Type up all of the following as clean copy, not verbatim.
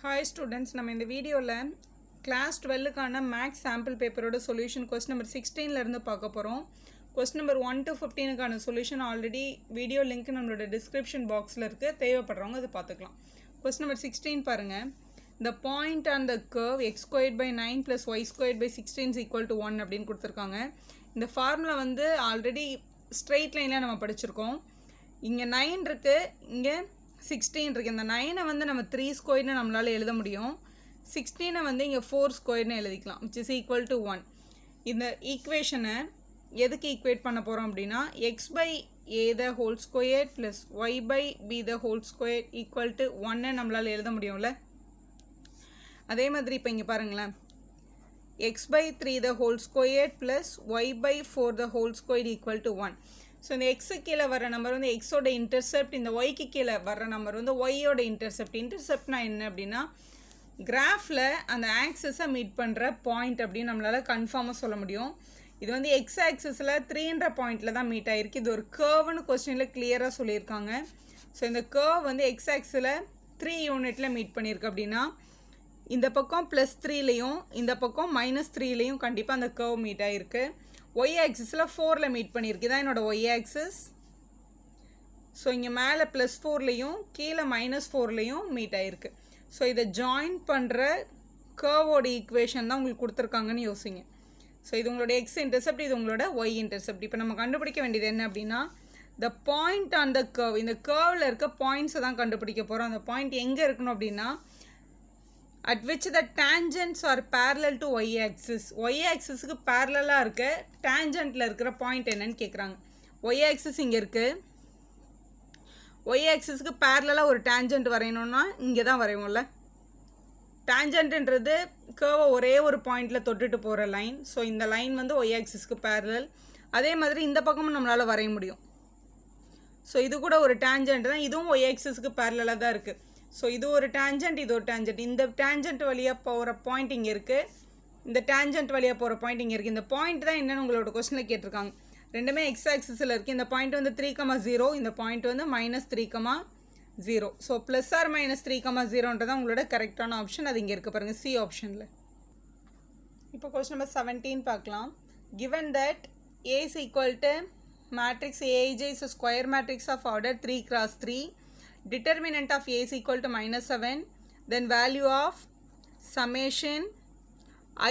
Hi students, நம்ம இந்த வீடியோல class 12 கான மேக்ஸ் சாம்பிள் பேப்பரோட சொல்யூஷன் क्वेश्चन நம்பர் 16 ல இருந்து பார்க்க போறோம். क्वेश्चन நம்பர் 1 to 15 கான சொல்யூஷன் ஆல்ரெடி வீடியோ லிங்க் நம்மளோட description boxல இருக்கு. தேவைப்படுறவங்க அதை பார்த்துக்கலாம். क्वेश्चन நம்பர் 16 பாருங்க. The point on the curve x squared by 9 plus y squared by 16 is equal to 1 அப்படினு கொடுத்திருக்காங்க. இந்த ஃபார்முலா வந்து ஆல்ரெடி ஸ்ட்ரெயிட் லைன்ல நம்ம படிச்சிருக்கோம். இங்க 9 இருக்கு, இங்க 16 இருக்கு. இந்த 9 வந்து நம்ம 3 ஸ்கொயர்னு நம்மளால எழுத முடியும். 16 வந்து இங்க 4 ஸ்கொயர்னு எழுதிக்கலாம், which is equal to 1. இந்த ஈக்குவேஷனை எதுக்கு ஈக்குவேட் பண்ண போறோம் அப்படினா x by a the whole square plus y by b the whole square equal to 1 நம்மளால எழுத முடியும்ல. அதே மாதிரி இப்போ இங்க பாருங்களேன், x by 3 the whole square plus y by 4 the whole square equal to 1. So இந்த எக்ஸு கீழே வர நம்பர் வந்து எக்ஸோட இன்டர்செப்ட், இந்த ஒய்க்கு கீழே வர்ற நம்பர் வந்து ஒய்யோட இன்டர்செப்ட். இன்டர்செப்ட்னா என்ன அப்படின்னா கிராஃபில் அந்த ஆக்சிஸை மீட் பண்ணுற பாயிண்ட் அப்படின்னு நம்மளால் கன்ஃபார்மாக சொல்ல முடியும். இது வந்து எக்ஸ் ஆக்சிஸில் 3ன்ற பாயிண்டில் தான் மீட் ஆகிருக்கு. இது ஒரு கர்வ்னு கொஸ்டினில் கிளியராக சொல்லியிருக்காங்க. ஸோ இந்த கர்வ் வந்து எக்ஸ் ஆக்ஸில் 3 யூனிட்டில் மீட் பண்ணியிருக்கு அப்படின்னா இந்த பக்கம் +3லையும் இந்த பக்கம் -3லையும் கண்டிப்பாக அந்த கர்வ் மீட் ஆகிருக்கு. y ஆக்சிஸில் 4ல் மீட் பண்ணியிருக்கு, இதான் என்னோட y ஆக்சிஸ். ஸோ இங்கே மேலே +4லையும் கீழே -4லையும் மீட் ஆகிருக்கு. ஸோ இதை ஜாயின் பண்ணுற கர்வோட ஈக்குவேஷன் தான் உங்களுக்கு கொடுத்துருக்காங்கன்னு யோசிங்க. ஸோ இது உங்களோட எக்ஸ் இன்டர்செப்ட், இது உங்களோட y இன்டர்செப்ட். இப்போ நம்ம கண்டுபிடிக்க வேண்டியது என்ன அப்படின்னா the point on the curve. இந்த கர்வில் இருக்க பாயிண்ட்ஸை தான் கண்டுபிடிக்க போகிறோம். அந்த பாயிண்ட் எங்கே இருக்கணும் அப்படின்னா at which the tangents are parallel to y axis. y axisக்கு parallel-ஆ இருக்க tangentல இருக்கிற பாயிண்ட் என்னன்னு கேட்குறாங்க. y axis இங்கே இருக்குது. y axisக்கு parallel-ஆ ஒரு tangent வரையணும்னா இங்கே தான் வரைவோம்ல. tangentன்றது curve ஒரே ஒரு பாயிண்டில் தொட்டுட்டு போகிற லைன். ஸோ இந்த லைன் வந்து y axisக்கு parallel. அதே மாதிரி இந்த பக்கமும் நம்மளால் வரைய முடியும். ஸோ இது கூட ஒரு tangent தான், இதுவும் y axisக்கு parallel-ஆ தான் இருக்குது. ஸோ இது ஒரு டேஞ்சன்ட், இது ஒரு டேஞ்சன்ட். இந்த டேஞ்சன்ட் வழியாக போகிற பாயிண்ட் இங்கே இருக்குது, இந்த டேஞ்சன்ட் வழியாக போகிற பாயிண்ட் இங்கே இருக்குது. இந்த பாயிண்ட் தான் என்னென்னு உங்களோட கொஸ்டினில் கேட்டிருக்காங்க. ரெண்டுமே எக்ஸ் ஆக்சிஸில் இருக்குது. இந்த பாயிண்ட் வந்து 3,0, இந்த பாயிண்ட் வந்து -3,0. ஸோ ப்ளஸ் ஆர் -3,0ன்றது தான் உங்களோட கரெக்டான ஆப்ஷன். அது இங்கே இருக்குது பாருங்கள், சி ஆப்ஷனில். இப்போ கொஸ்டின் நம்பர் 17 பார்க்கலாம். Given that A is equal to matrix Aij is a square matrix of order 3x3. Determinant of A is equal to -7, then value of summation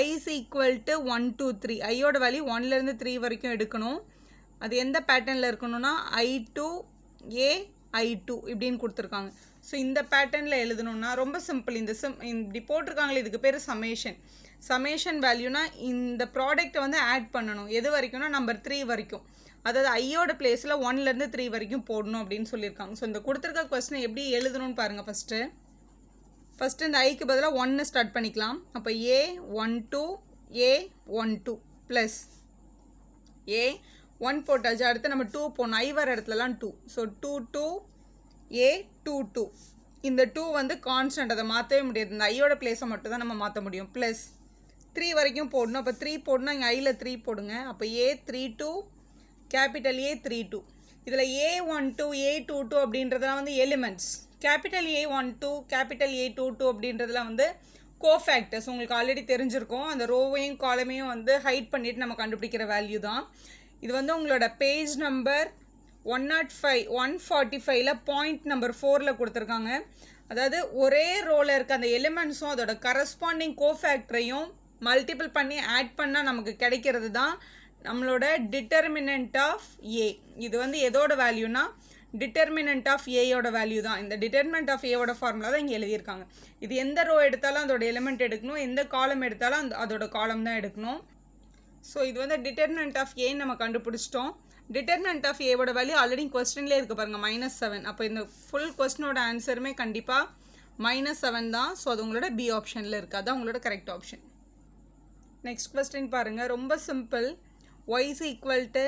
I is equal to 1 to 3. I ஓட value 1லேருந்து 3 வரைக்கும் எடுக்கணும். அது எந்த பேட்டர்னில் இருக்கணும்னா I2 A I2 இப்படின்னு கொடுத்துருக்காங்க. So இந்த பேட்டர்னில் எழுதணும்னா ரொம்ப சிம்பிள். இப்படி போட்டிருக்காங்களே, இதுக்கு பேர் சமேஷன். சமேஷன் வேல்யூனா இந்த ப்ராடக்ட்டை வந்து ஆட் பண்ணணும். எது வரைக்கும்னா நம்பர் 3 வரைக்கும், அதாவது ஐயோட பிளேஸில் 1லேருந்து 3 வரைக்கும் போடணும் அப்படின்னு சொல்லியிருக்காங்க. ஸோ இந்த கொடுத்துருக்க கொஸ்டினை எப்படி எழுதணும்னு பாருங்கள். ஃபஸ்ட்டு இந்த ஐக்கு பதிலாக 1 ஸ்டார்ட் பண்ணிக்கலாம். அப்போ A12 A12 ப்ளஸ் A1 போட்டாச்சு. அடுத்து நம்ம 2 போடணும், ஐ வர இடத்துலலாம் 2. So 22 A22. இந்த 2 வந்து கான்ஸ்டன்ட், அதை மாற்றவே முடியாது. இந்த ஐயோட பிளேஸை மட்டும் தான் நம்ம மாற்ற முடியும். ப்ளஸ் 3 வரைக்கும் போடணும். அப்போ 3 போடணும், இங்கே ஐயில் 3 போடுங்க. அப்போ A32 கேபிட்டல் A32. இதில் A12 A22 அப்படின்றதுலாம் வந்து elements. Capital A12 capital A22 அப்படின்றதுலாம் வந்து கோஃபேக்டர்ஸ். உங்களுக்கு ஆல்ரெடி தெரிஞ்சிருக்கும். அந்த ரோவையும் காலமையும் வந்து ஹைட் பண்ணிவிட்டு நம்ம கண்டுபிடிக்கிற வேல்யூ தான் இது. வந்து உங்களோட பேஜ் நம்பர் 145 பாயிண்ட் நம்பர் 4ல் கொடுத்துருக்காங்க. அதாவது ஒரே ரோவில் இருக்க அந்த எலிமெண்ட்ஸும் அதோட கரஸ்பாண்டிங் கோஃபேக்டரையும் மல்டிபிள் பண்ணி ஆட் பண்ணால் நமக்கு கிடைக்கிறது தான் நம்மளோட டிட்டர்மினன்ட் ஆஃப் ஏ. இது வந்து எதோட வேல்யூனா டிட்டர்மினன்ட் ஆஃப் ஏயோட வேல்யூ தான். இந்த டிட்டர்மினன்ட் ஆஃப் ஏவோட ஃபார்முலா தான் இங்கே எழுதியிருக்காங்க. இது எந்த ரோ எடுத்தாலும் அதோட எலிமெண்ட் எடுக்கணும், எந்த காலம் எடுத்தாலும் அதோட காலம் தான் எடுக்கணும். ஸோ இது வந்து டிட்டர்மினன்ட் ஆஃப் ஏன்னு நம்ம கண்டுபிடிச்சிட்டோம். டிட்டர்மினன்ட் ஆஃப் ஏவோட வேல்யூ ஆல்ரெடி கொஸ்டின்லேயே இருக்குது பாருங்கள், -7. அப்போ இந்த ஃபுல் கொஸ்டினோட ஆன்சருமே கண்டிப்பாக -7 தான். ஸோ அது உங்களோட பி ஆப்ஷனில் இருக்குது, அதுதான் உங்களோட கரெக்ட் ஆப்ஷன். நெக்ஸ்ட் கொஸ்டின் பாருங்கள், ரொம்ப simple. y is equal to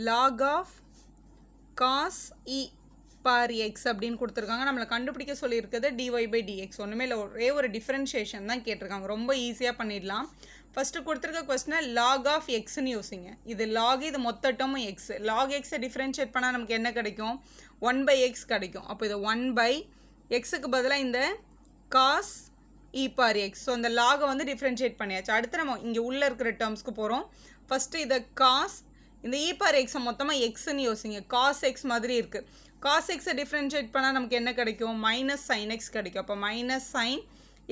log of cos e per x அப்படின்னு கொடுத்துருக்காங்க. நம்மளை கண்டுபிடிக்க சொல்லியிருக்கிறது dy by dx. ஒன்றுமே இல்லை, ஒரே ஒரு டிஃப்ரென்ஷியேஷன் தான் கேட்டிருக்காங்க. ரொம்ப ஈஸியாக பண்ணிடலாம். ஃபஸ்ட்டு கொடுத்துருக்க கொஸ்டினை log of xன்னு யோசிங்க. இது log, இது மொத்த டேர்மும் x. log xை டிஃப்ரென்ஷியேட் பண்ணால் நமக்கு என்ன கிடைக்கும்? 1/x கிடைக்கும். அப்போ இது 1/xக்கு பதிலாக இந்த cos e power x. So அந்த லாகை வந்து டிஃப்ரென்ஷியேட் பண்ணியாச்சு. அடுத்து நம்ம இங்கே உள்ளே இருக்கிற டேர்ம்ஸ்க்கு போகிறோம். ஃபஸ்ட்டு இதை காஸ், இந்த e power x மொத்தமாக எக்ஸ்ன்னு யோசிங்க. காஸ் எக்ஸ் மாதிரி இருக்குது. காஸ் எக்ஸை டிஃப்ரென்ஷியேட் பண்ணால் நமக்கு என்ன கிடைக்கும்? மைனஸ் சைன் எக்ஸ் கிடைக்கும். அப்போ மைனஸ் சைன்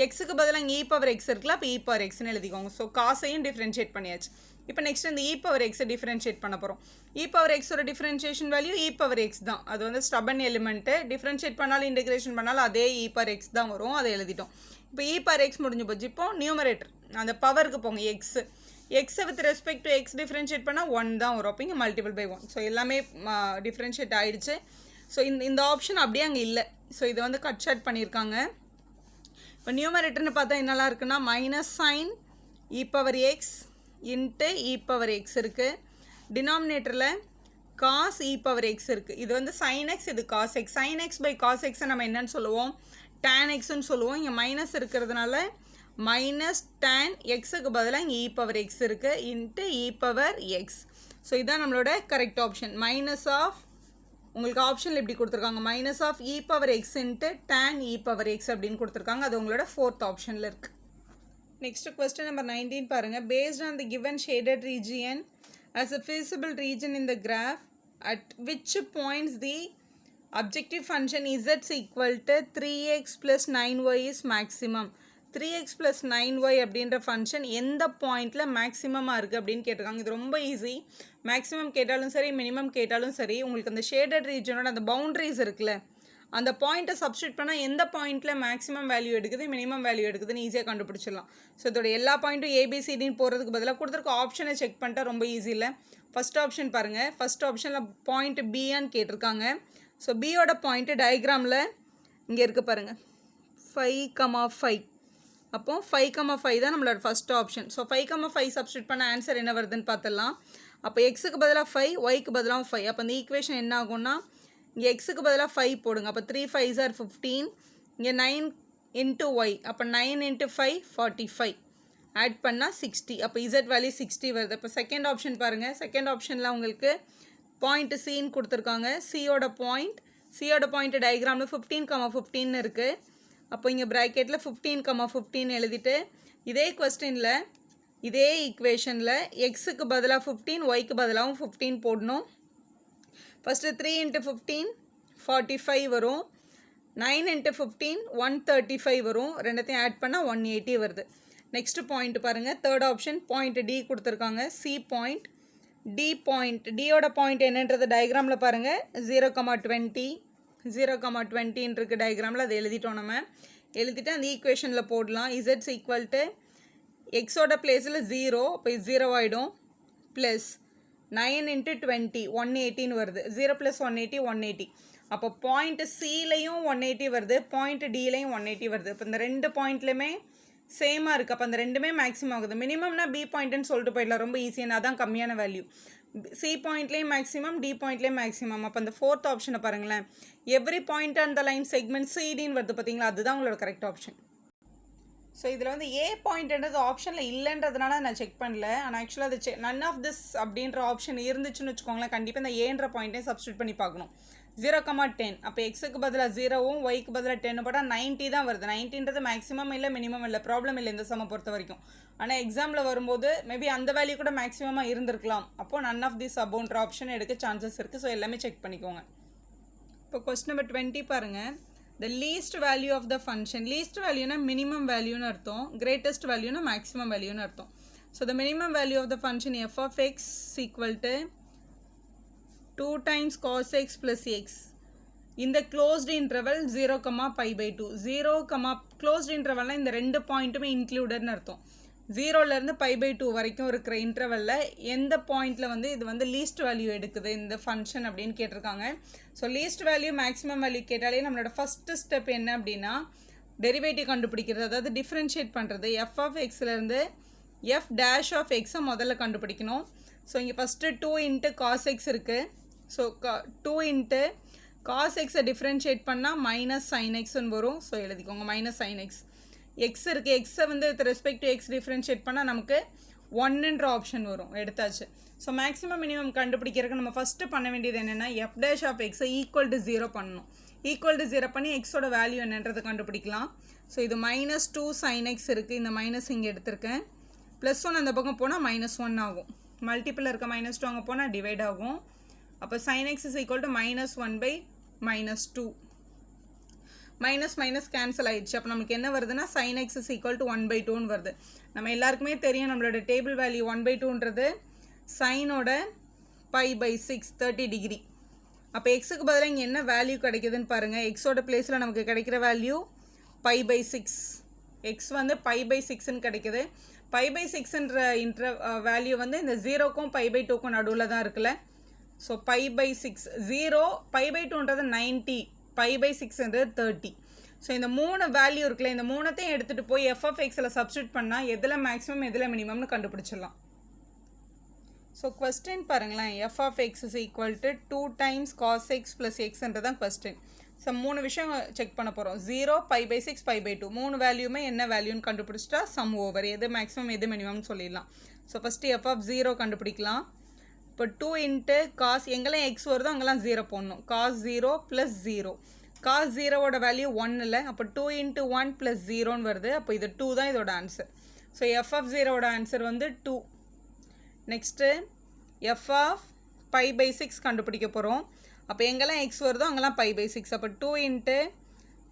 எக்ஸுக்கு பதிலாக இங்கே e power x இருக்குல்ல, அப்போ e power xன்னு எழுதிக்கோங்க. ஸோ காசையும் டிஃப்ரென்ஷியேட் பண்ணியாச்சு. இப்போ நெக்ஸ்ட் இந்த e power x டிஃப்ரென்ஷியேட் பண்ண போகிறோம். e power x ஓட differentiation value e power x தான். அது வந்து ஸ்டபன் எலிமெண்ட்டு. டிஃப்ரென்ஷியேட் பண்ணாலும் இன்டெகிரேஷன் பண்ணாலும் அதே e power x தான் வரும். அதை எழுதிட்டோம். இப்போ e power x முடிஞ்சு போச்சு. இப்போ நியூமரேட்டர் அந்த பவருக்கு போங்க. எக்ஸை with respect to X differentiate பண்ணால் 1 தான் வரும். அப்போ இங்கே மல்டிபிள் பை 1. ஸோ எல்லாமே டிஃப்ரென்ஷியேட் ஆகிடுச்சு. ஸோ இந்த ஆப்ஷன் அப்படியே அங்கே இல்லை. ஸோ இதை வந்து கட் ஷார்ட் பண்ணியிருக்காங்க. இப்போ நியூமரேட்டர்னு பார்த்தா என்னெல்லாம் இருக்குன்னா minus sine e power x into e power x இருக்குது. டினாமினேட்டரில் காஸ் e power x இருக்குது. இது வந்து சைன் எக்ஸ், இது cos x. Sine x by cos எக்ஸை நம்ம என்னன்னு சொல்லுவோம்? டேன் எக்ஸ்ன்னு சொல்லுவோம். இங்கே மைனஸ் இருக்கிறதுனால மைனஸ் டேன் எக்ஸுக்கு பதிலாக இங்கே e power x இருக்குது into e power x. So இதுதான் நம்மளோட கரெக்ட் ஆப்ஷன். மைனஸ் ஆஃப் உங்களுக்கு ஆப்ஷனில் இப்படி கொடுத்துருக்காங்க. Minus of e power x into tan e power x அப்படின்னு கொடுத்துருக்காங்க. அது உங்களோட 4th ஆப்ஷனில் இருக்குது. Next question number 19 பாருங்க. Based on the given shaded region as a feasible region in the graph, at which points the objective function z equal to 3x plus 9y is maximum. 3x plus 9y அப்படின்ற function எந்த பாயிண்டில் மேக்ஸிமமாக இருக்குது அப்படின்னு கேட்டிருக்காங்க. இது ரொம்ப easy. Maximum கேட்டாலும் சரி, மினிமம் கேட்டாலும் சரி, உங்களுக்கு அந்த ஷேடட் ரீஜனோட அந்த பவுண்ட்ரிஸ் இருக்குல்ல, அந்த பாயிண்ட்டை சப்ஸ்டியூட் பண்ணால் எந்த பாயிண்ட்டில் மேக்ஸிமம் வேல்யூ எடுக்குது, மினிமம் வேல்யூ எடுக்குதுன்னு ஈஸியாக கண்டுபிடிச்சிடலாம். ஸோ இதோட எல்லா பாயிண்ட்டும் ஏபிசிடின்னு போகிறதுக்கு பதிலாக கொடுத்துருக்க ஆப்ஷனை செக் பண்ணிட்டா ரொம்ப ஈஸி இல்லை. ஃபஸ்ட் ஆப்ஷன் பாருங்கள். ஃபஸ்ட் ஆப்ஷனில் பாயிண்ட் பின்னு கேட்டிருக்காங்க. ஸோ பியோட பாயிண்ட்டு டயக்ராமில் இங்கே இருக்குது பாருங்கள், 5,5. அப்போது 5,5 தான் நம்மளோட ஃபஸ்ட் ஆப்ஷன். ஸோ 5,5 சப்ஸ்டியூட் பண்ண ஆன்சர் என்ன வருதுன்னு பார்த்துடலாம். அப்போ எக்ஸுக்கு பதிலாக 5, ஒய்க்கு பதிலாக 5. அப்போ இந்த ஈக்குவேஷன் என்ன ஆகும்னா, இங்கே எக்ஸுக்கு பதிலாக 5 போடுங்க. அப்போ 3 5s are 15. இங்கே 9 இன்ட்டு ஒய். அப்போ 9 இன்ட்டு 5 45. ஆட் பண்ணால் 60. அப்போ இசட் வேல்யூ 60 வருது. இப்போ செகண்ட் ஆப்ஷன் பாருங்கள். செகண்ட் ஆப்ஷனில் உங்களுக்கு பாயிண்ட் சின்னு கொடுத்துருக்காங்க. சியோட பாயிண்ட் டயக்ராமில் 15,15 இருக்குது. அப்போ இங்கே ப்ராக்கெட்டில் 15,15 எழுதிட்டு இதே கொஸ்டினில் இதே ஈக்குவேஷனில் எக்ஸுக்கு பதிலாக 15, ஒய்க்கு பதிலாகவும் 15 போடணும். ஃபஸ்ட்டு 3 இன்ட்டு 15 45 வரும். 9 இன்ட்டு 15 135 வரும். ரெண்டுத்தையும் ஆட் பண்ணால் 180 வருது. நெக்ஸ்ட்டு பாயிண்ட் பாருங்கள். தேர்ட் ஆப்ஷன் பாயிண்ட் டி கொடுத்துருக்காங்க. சி பாயிண்ட், டி பாயிண்ட், டியோட பாயிண்ட் என்னன்றது டயக்ராமில் பாருங்கள். 0,20 0,20 இருக்குது டயக்ராமில். அதை எழுதிட்டோம். நம்ம எழுதிட்டு அந்த ஈக்குவேஷனில் போடலாம். இசட்ஸ் ஈக்குவல் டு எக்ஸோட பிளேஸில் 0, இப்போ 0 ஆகிடும். ப்ளஸ் 9 இன்ட்டு 20 180 வருது. 0 + 180 180. அப்போ பாயிண்ட் சிலையும் 180 வருது, பாயிண்ட் டிலையும் 180 வருது. இப்போ இந்த ரெண்டு பாயிண்ட்லையுமே சேமாக இருக்குது. அப்போ அந்த ரெண்டுமே மேக்ஸிமம் ஆகுது. மினிமம்னா பி பாயிண்ட்டுன்னு சொல்லிட்டு போயிடலாம், ரொம்ப ஈஸியான, அதான் கம்மியான வேல்யூ. சி பாயிண்ட்லேயும் மேக்ஸிமம், டி பாயிண்ட்லேயும் மேக்ஸிமம். அப்போ அந்த 4th ஆப்ஷனை பாருங்களேன். எவ்ரி பாயிண்ட் அந்த லைன் செக்மெண்ட் சிடின்னு வருது பார்த்தீங்களா, அதுதான் உங்களோட கரெக்ட் ஆப்ஷன். ஸோ இதில் வந்து ஏ பாயிண்ட்ன்றது ஆப்ஷனில் இல்லைன்றதுனால நான் செக் பண்ணல. ஆனால் ஆக்சுவலாக அது நன் ஆஃப் திஸ் அப்படின்ற ஆப்ஷன் இருந்துச்சுன்னு வச்சுக்கோங்களேன், கண்டிப்பாக இந்த ஏன்ற பாயிண்ட்டையும் சப்ஸ்டியூட் பண்ணி பார்க்கணும். 0,10. அப்போ எக்ஸுக்கு பதிலாக 0வும் ஒய்க்கு பதிலாக 10 போட்டால் 90 தான் வருது. 90ன்றது மேக்ஸிமம் இல்லை, மினிமம் இல்லை, ப்ராப்ளம் இல்லை இந்த சம்மை பொறுத்த வரைக்கும். ஆனால் எக்ஸாமில் வரும்போது மேபி அந்த வேல்யூ கூட மேக்ஸிமமாக இருந்திருக்கலாம். அப்போது நன் ஆஃப் திஸ் அபவுன்ற ஆப்ஷன் எடுக்க சான்சஸ் இருக்குது. ஸோ எல்லாமே செக் பண்ணிக்கோங்க. இப்போ கொஸ்டின் நம்பர் 20 பாருங்கள். The least value of the function, least value na minimum value nu artham, greatest value na maximum value nu artham. So the minimum value of the function f of x equal to 2 times cos x plus x in the closed interval 0, pi/2. 0, closed interval na இந்த ரெண்டு பாயிண்ட்டுமே included nu artham. 0லேருந்து pi/2 வரைக்கும் இருக்கிற இன்டர்வலில் எந்த பாயிண்டில் வந்து இது வந்து least value எடுக்குது இந்த ஃபங்க்ஷன் அப்படின்னு கேட்டிருக்காங்க. So least value maximum value கேட்டாலே நம்மளோட ஃபஸ்ட்டு ஸ்டெப் என்ன அப்படின்னா டெரிவேட்டிவ் கண்டுபிடிக்கிறது, அதாவது டிஃப்ரென்ஷியேட் பண்ணுறது. எஃப் ஆஃப் எக்ஸ்லேருந்து எஃப் டேஷ் ஆஃப் எக்ஸை முதல்ல கண்டுபிடிக்கணும். ஸோ இங்கே ஃபஸ்ட்டு 2 இன்ட்டு காஸ் எக்ஸ் இருக்குது. ஸோ 2 இன்ட்டு காஸ் எக்ஸை டிஃப்ரென்ஷியேட் பண்ணால் மைனஸ் சைன் எக்ஸ்ன்னு வரும். ஸோ எழுதிக்கோங்க மைனஸ் சைன் எக்ஸ். எக்ஸ் இருக்குது, எக்ஸை வந்து with respect to X differentiate பண்ணால் நமக்கு 1ன்ற ஆப்ஷன் வரும். எடுத்தாச்சு. ஸோ மேக்ஸிமம் மினிமம் கண்டுபிடிக்கிறதுக்கு நம்ம ஃபஸ்ட்டு பண்ண வேண்டியது என்னென்னா எஃப் டேஷ் ஆஃப் எக்ஸை ஈக்குவல் டு 0 பண்ணணும். ஈக்குவல் டு 0 பண்ணி எக்ஸோட வேல்யூ என்னன்றதை கண்டுபிடிக்கலாம். ஸோ இது -2 sin x இருக்குது, இந்த மைனஸ் இங்கே எடுத்திருக்கேன். +1 அந்த பக்கம் போனால் -1 ஆகும். மல்டிப்பிள் இருக்க -2 அங்கே போனால் டிவைட் ஆகும். அப்போ sin x is equal to -1/-2. Minus minus cancel ஆயிடுச்சு. அப்போ நமக்கு என்ன வருதுன்னா sin x is equal to 1/2ன்னு வருது. நம்ம எல்லாருக்குமே தெரியும் நம்மளோட டேபிள் வேல்யூ 1/2ன்றது சைனோட π/6 30 டிகிரி. அப்போ எக்ஸுக்கு பதிலாக இங்கே என்ன வேல்யூ கிடைக்குதுன்னு பாருங்கள். எக்ஸோட பிளேஸில் நமக்கு கிடைக்கிற வேல்யூ π/6. எக்ஸ் வந்து π/6ன்னு கிடைக்குது. π/6ன்ற வேல்யூ வந்து இந்த 0க்கும் π/2க்கும் நடுவில் தான் இருக்குல்ல. ஸோ π/6 0 π/2ன்றது 90, π/6ன்றது 30. ஸோ இந்த 3 வேல்யூ இருக்குல்ல, இந்த 3த்தையும் எடுத்துகிட்டு போய் f(x)ல் சப்ஸ்டியூட் பண்ணால் எதில் மேக்ஸிமம் எதில் மினிமம்னு கண்டுபிடிச்சிடலாம். ஸோ கொஸ்டின் பாருங்களேன், f(x) is equal to 2 times cos x plus xன்றது தான் கொஸ்டின். ஸோ 3 விஷயம் செக் பண்ண போகிறோம். 0 π/6 π/2 3 வேல்யூமே என்ன வேல்யூன்னு கண்டுபிடிச்சிட்டா சம் ஓவர். எது மேக்ஸிமம் எது மினிமம்னு சொல்லிடலாம். ஸோ ஃபஸ்ட்டு f(0) கண்டுபிடிக்கலாம். இப்போ 2 இன்ட்டு காஸ் எங்கெல்லாம் எக்ஸ் வருதோ அங்கெல்லாம் 0 போடணும். cos 0 + 0. cos 0வோட வேல்யூ 1 இல்லை. அப்போ 2 இன்ட்டு 1 + 0ன்னு வருது. அப்போ இது 2 தான் இதோட ஆன்சர். ஸோ f(0)வோட ஆன்சர் வந்து 2. நெக்ஸ்ட்டு f(π/6) கண்டுபிடிக்க போகிறோம். அப்போ எங்கெல்லாம் எக்ஸ் வருதோ அங்கெல்லாம் π/6. அப்போ 2 இன்ட்டு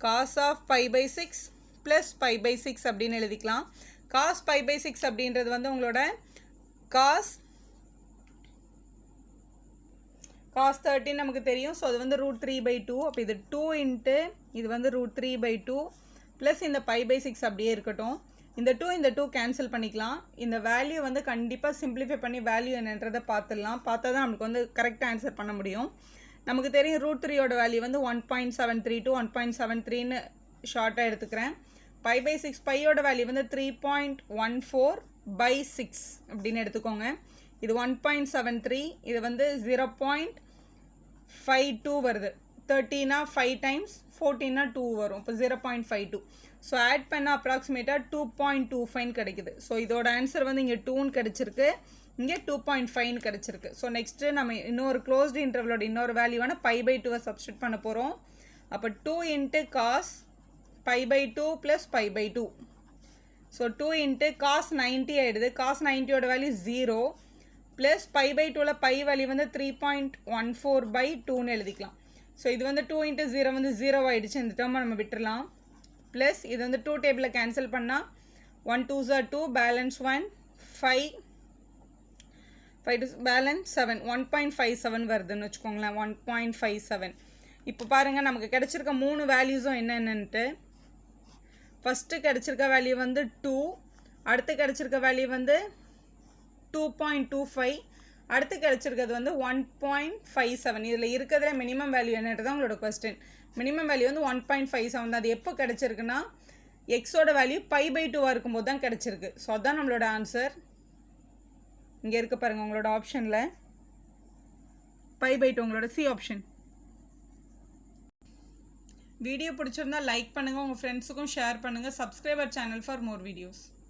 cos π/6 + π/6 அப்படின்னு எழுதிக்கலாம். cos π/6 அப்படின்றது வந்து உங்களோட cos 13 நமக்கு தெரியும். ஸோ அது வந்து √3/2. அப்போ இது 2 இன்ட்டு இது வந்து √3/2 ப்ளஸ் இந்த π/6 அப்படியே இருக்கட்டும். இந்த 2 கேன்சல் பண்ணிக்கலாம். இந்த வேல்யூ வந்து கண்டிப்பாக சிம்பிளிஃபை பண்ணி வேல்யூ என்னன்றதை பார்த்துடலாம். பார்த்தா தான் நமக்கு வந்து கரெக்டாக ஆன்சர் பண்ண முடியும். நமக்கு தெரியும் √3யோட வேல்யூ வந்து 1.73 to 1.73ன்னு ஷார்ட்டாக எடுத்துக்கிறேன். π/6 பையோட வேல்யூ வந்து 3.14/6 அப்படின்னு எடுத்துக்கோங்க. இது 1.73, இது வந்து 0.52 வருது. 13 5 times 14 2 வரும். இப்போ 0.52. ஸோ ஆட் பண்ண அப்ராக்சிமேட்டாக 2.25 கிடைக்குது. ஸோ இதோட ஆன்சர் வந்து இங்கே 2ன்னு கிடச்சிருக்கு, இங்கே 2.5ன்னு கிடச்சிருக்கு. ஸோ நெக்ஸ்ட்டு நம்ம இன்னொரு க்ளோஸ்டு இன்டர்வலோட இன்னொரு வேல்யூவான π/2 சப்ஸ்டியூட் பண்ண போகிறோம். அப்போ 2 into cos π/2 + π/2. So 2 into cos 90 ஆகிடுது. காஸ் 90யோட வேல்யூ 0 ப்ளஸ் π/2ல பை வேல்யூ வந்து 3.14/2ன்னு எழுதிக்கலாம். ஸோ இது வந்து 2 இன்ட்டு 0 வந்து 0 ஆகிடுச்சு. இந்த டேர்மை நம்ம விட்டுடலாம். ப்ளஸ் இது வந்து 2 டேபிளில் கேன்சல் பண்ணால் 1 2s are 2, பேலன்ஸ் 1 5 பேலன்ஸ் 7 1.57 வருதுன்னு வச்சுக்கோங்களேன். 1.57. இப்போ பாருங்கள் நமக்கு கிடச்சிருக்க 3 வேல்யூஸும் என்னென்னன்ட்டு. ஃபஸ்ட்டு கிடச்சிருக்க வேல்யூ வந்து 2, அடுத்து கிடச்சிருக்க வேல்யூ வந்து 2.25, அடுத்து கிடச்சிருக்கிறது வந்து 1.57. இதில் இருக்கிறதுல மினிமம் வேல்யூ என்னன்றது தான் உங்களோட கொஸ்டின். மினிமம் வேல்யூ வந்து 1.57 தான். அது எப்போ கிடச்சிருக்குன்னா எக்ஸோட வேல்யூ π/2 இருக்கும்போது தான் கிடச்சிருக்கு. ஸோ அதுதான் நம்மளோட ஆன்சர். இங்கே இருக்க பாருங்கள் உங்களோட ஆப்ஷனில் π/2 உங்களோட சி ஆப்ஷன். வீடியோ பிடிச்சிருந்தா லைக் பண்ணுங்கள், உங்கள் ஃப்ரெண்ட்ஸுக்கும் ஷேர் பண்ணுங்கள். Subscriber channel for more videos.